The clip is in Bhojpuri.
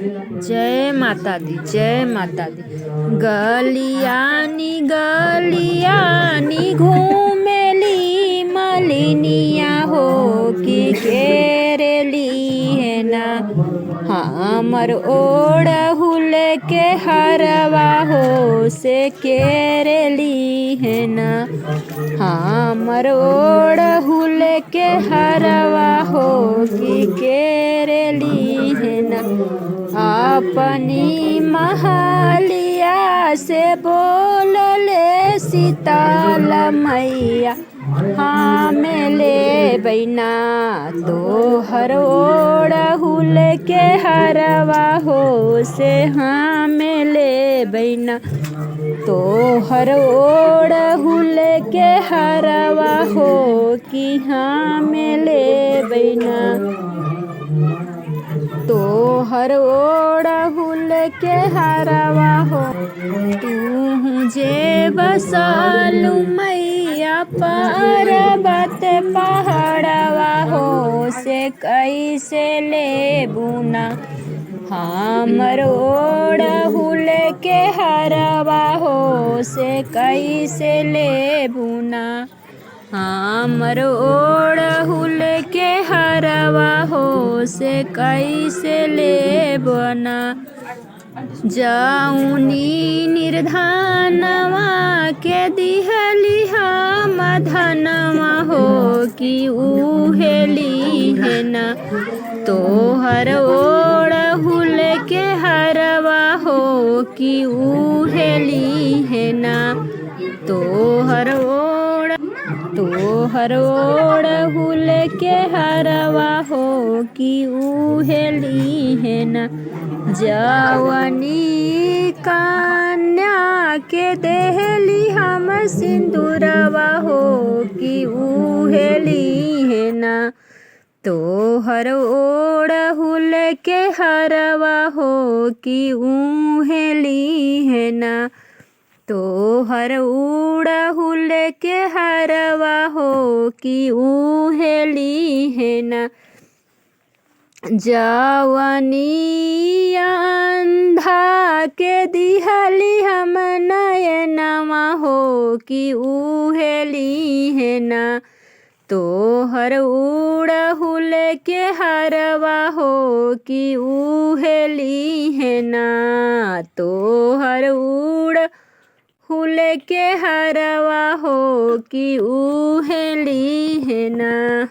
जय माता दी, जय माता दी। गलियानी गलियानी घूमेली मलिनिया हो कि केरेली है ना। हमर ओढ़हुल के हरवा हो से केरेली है ना। हमर ओढ़हुल के हरवा हो कि केरेली है ना। अपनी महलिया से बोलले सीताल मैया हमें ले बैना। तोहर ओढ़हुल के हरवा हो से हमें ले बैना। तोहर ओढ़हुल के हरवा हो कि हमें ले बैना। तोहर ओढ़हुल के हरवा हो तू जे बसालू मैया पर्वत पहाड़वा हो से कैसे ले बुना। हमर ओढ़हुल के हरवा हो से कैसे ले बुना। हमर ओढ़हुल के हरवा हो से कैसे ले बना। जाऊनी निर्धनवा के दिहली हम धनवा हो कि उहेली है ना। तोहर ओढ़हुल के हरवा हो कि उहेली है ना। तोहर ओढ़हुल के हरवा हो कि उहेली है ना। जवनी कन्या के देहली हम सिंदूरवा हो कि उहेली है ना। तोहर ओढ़हुल के हरवा हो कि उहेली है ना। तोहर ओढ़हुल के हरवा हो कि उहेली है ना। जवनी अंधा के दिहली हम नयनवा हो कि उहेली है ना। तोहर ओढ़हुल के हरवा हो कि उहेली है ना। तोहर ओढ़हुल के हरवा हो कि उहेली है ना।